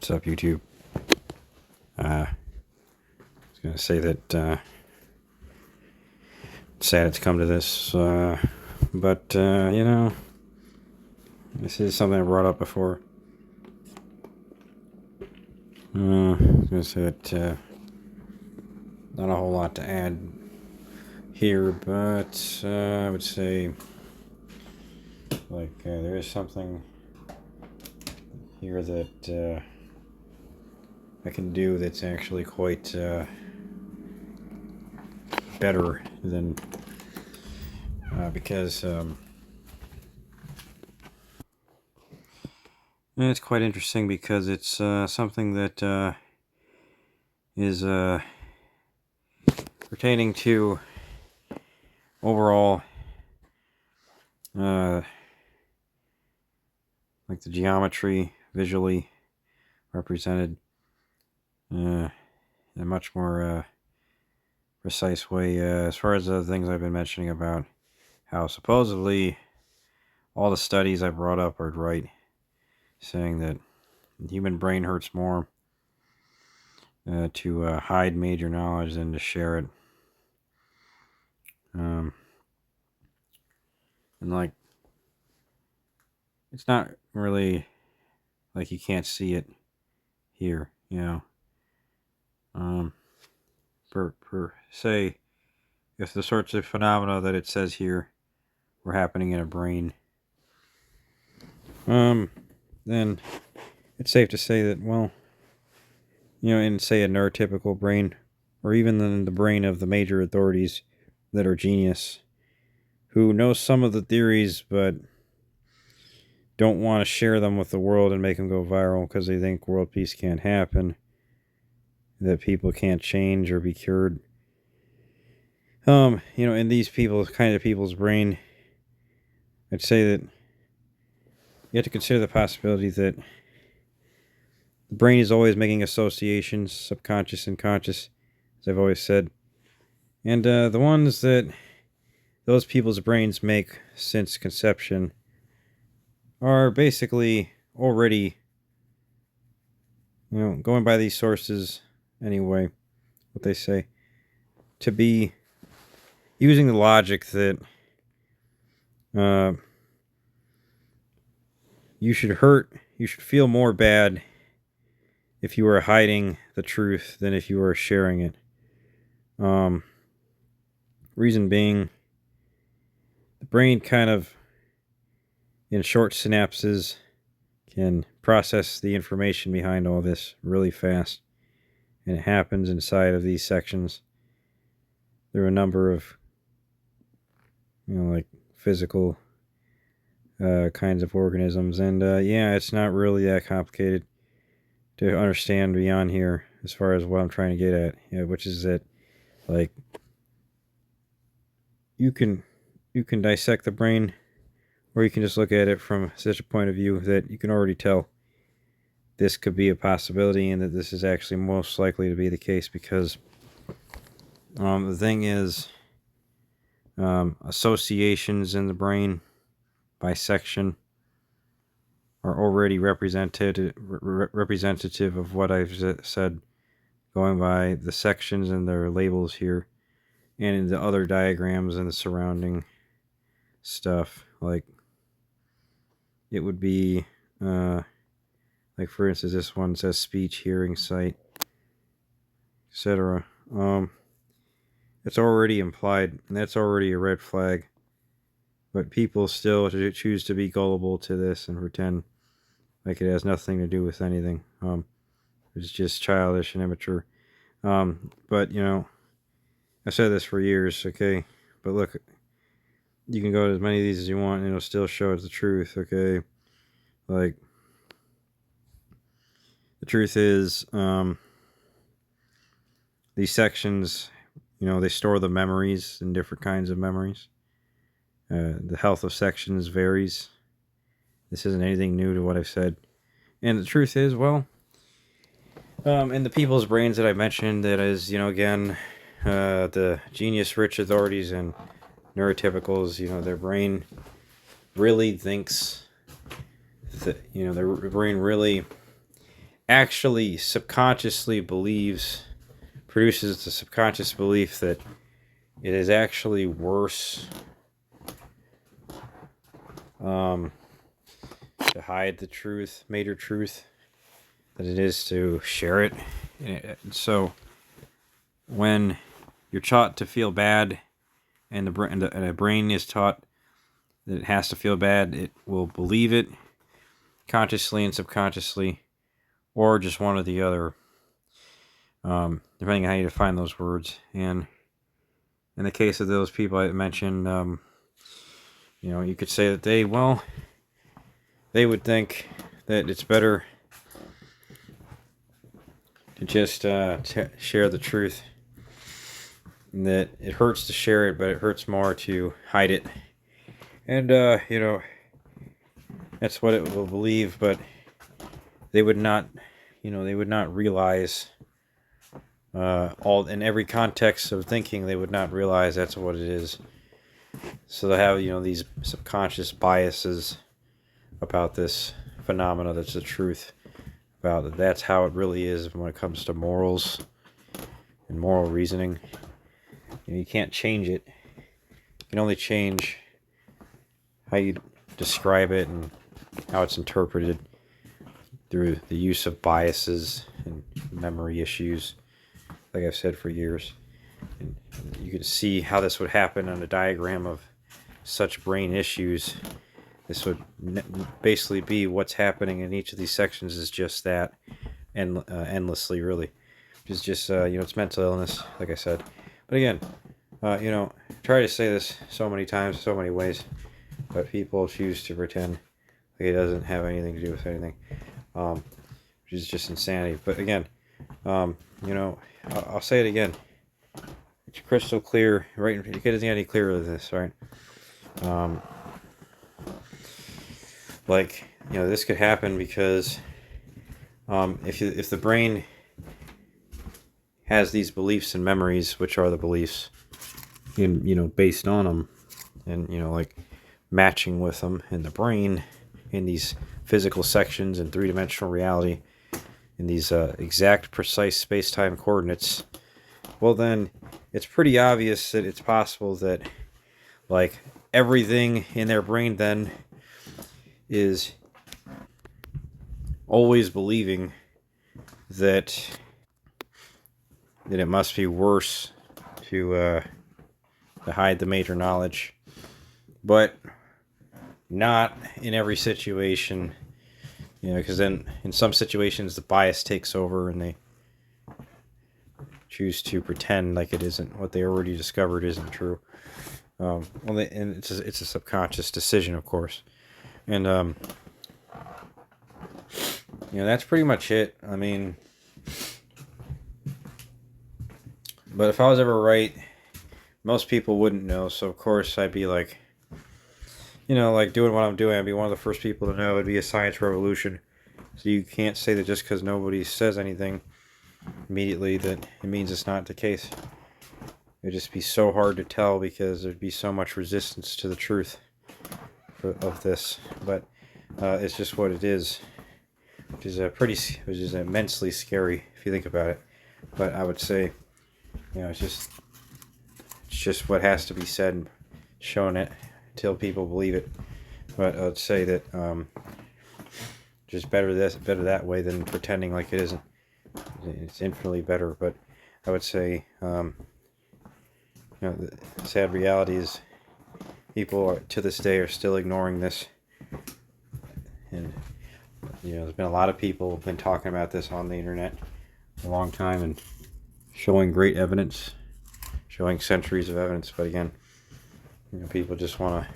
What's up, YouTube? I was gonna say that it's sad it's come to this, but you know, this is something I brought up before. I was gonna say that not a whole lot to add here, but I would say like there is something here that I can do that's actually quite better than because it's quite interesting because it's something that is pertaining to overall like the geometry visually represented in a much more precise way, as far as the things I've been mentioning about how supposedly all the studies I brought up are right, saying that the human brain hurts more to hide major knowledge than to share it. And like, it's not really like you can't see it here, you know. Per se, if the sorts of phenomena that it says here were happening in a brain, then it's safe to say that, well, you know, in say a neurotypical brain, or even in the brain of the major authorities that are genius, who know some of the theories but don't want to share them with the world and make them go viral because they think world peace can't happen, that people can't change or be cured. You know, in these kind of people's brain, I'd say that you have to consider the possibility that the brain is always making associations, subconscious and conscious, as I've always said. And the ones that those people's brains make since conception are basically already, you know, going by these sources anyway, what they say, to be using the logic that you should feel more bad if you were hiding the truth than if you were sharing it. Reason being, the brain kind of, in short synapses, can process the information behind all this really fast. And it happens inside of these sections. There are a number of, you know, like physical kinds of organisms. And yeah, it's not really that complicated to understand beyond here as far as what I'm trying to get at, you know, which is that, like, you can dissect the brain, or you can just look at it from such a point of view that you can already tell this could be a possibility and that this is actually most likely to be the case, because the thing is, associations in the brain by section are already representative of what I've said, going by the sections and their labels here, and in the other diagrams and the surrounding stuff. Like, it would be like, for instance, this one says speech, hearing, sight, etc. It's already implied, and that's already a red flag. But people still choose to be gullible to this and pretend like it has nothing to do with anything. It's just childish and immature. But, you know, I've said this for years, okay? But look, you can go to as many of these as you want, and it'll still show it's the truth, okay? Like, the truth is, these sections, you know, they store the memories in different kinds of memories. The health of sections varies. This isn't anything new to what I've said. And the truth is, well, in the people's brains that I mentioned, that is, you know, again, the genius-rich authorities and neurotypicals, you know, their brain really thinks that, you know, their brain really actually subconsciously produces the subconscious belief that it is actually worse to hide the truth, major truth, than it is to share it. So when you're taught to feel bad, and the brain is taught that it has to feel bad, it will believe it consciously and subconsciously, or just one or the other, depending on how you define those words. And in the case of those people I mentioned, you could say that they would think that it's better to just share the truth. And that it hurts to share it, but it hurts more to hide it. And, that's what it will believe, but they would not realize, all in every context of thinking, they would not realize that's what it is. So they have, these subconscious biases about this phenomena that's the truth, about it. That's how it really is when it comes to morals and moral reasoning. You can't change it. You can only change how you describe it and how it's interpreted through the use of biases and memory issues, like I've said for years. And you can see how this would happen on a diagram of such brain issues. This would basically be what's happening in each of these sections is just that, and endlessly, really. It's just, it's mental illness, like I said. But again, try to say this so many times, so many ways, but people choose to pretend like it doesn't have anything to do with anything, which is just insanity. But again, I'll say it again. It's crystal clear, right? It doesn't get any clearer than this, right? This could happen because if the brain has these beliefs and memories, which are the beliefs, and based on them, and matching with them in the brain, in these physical sections in three-dimensional reality, in these exact, precise space-time coordinates, well then, it's pretty obvious that it's possible that, everything in their brain then is always believing that it must be worse to hide the major knowledge, but not in every situation, because then in some situations the bias takes over and they choose to pretend like it isn't, what they already discovered isn't true. And it's a subconscious decision, of course, and that's pretty much it. I mean, but if I was ever right, most people wouldn't know, so of course I'd be doing what I'm doing, I'd be one of the first people to know. It'd be a science revolution. So you can't say that just because nobody says anything immediately that it means it's not the case. It'd just be so hard to tell because there'd be so much resistance to the truth of this. But it's just what it is, which is immensely scary if you think about it. But I would say, it's just what has to be said and shown it until people believe it. But I'd say that just better that way than pretending like it isn't. It's infinitely better. But I would say, the sad reality is people to this day are still ignoring this. And there's been a lot of people who've been talking about this on the internet for a long time and showing great evidence, showing centuries of evidence. But again, people just want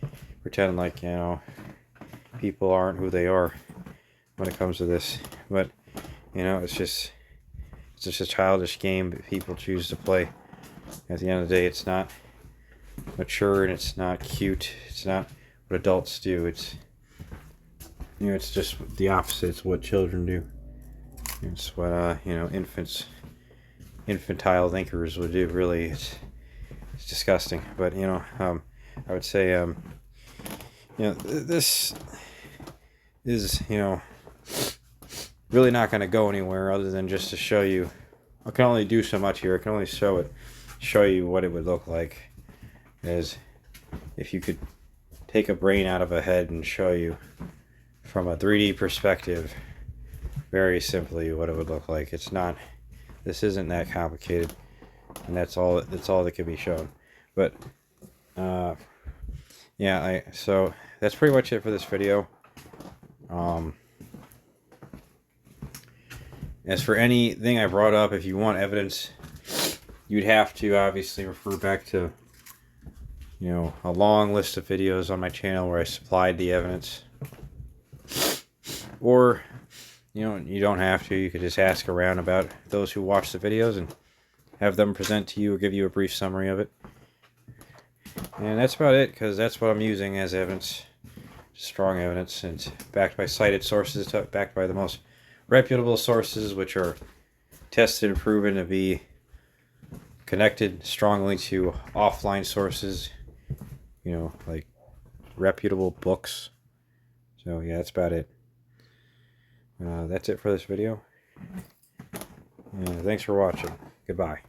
to pretend like, people aren't who they are when it comes to this. But, it's just a childish game that people choose to play. At the end of the day, it's not mature and it's not cute. It's not what adults do. It's, it's just the opposite. It's what children do. It's what, infantile thinkers would do. Really, it's disgusting. But, I would say, this is, really not going to go anywhere other than just to show you. I can only do so much here. I can only show you what it would look like as if you could take a brain out of a head and show you from a 3D perspective very simply what it would look like. It's not, this isn't that complicated, and that's all that can be shown. But yeah, so that's pretty much it for this video. As for anything I brought up, if you want evidence, you'd have to obviously refer back to, you know, a long list of videos on my channel where I supplied the evidence. Or, you know, you don't have to. You could just ask around about those who watch the videos and have them present to you or give you a brief summary of it. And that's about it, because that's what I'm using as evidence. Strong evidence, and it's backed by cited sources, backed by the most reputable sources, which are tested and proven to be connected strongly to offline sources, you know, like reputable books. So yeah, that's about it. That's it for this video. Thanks for watching. Goodbye.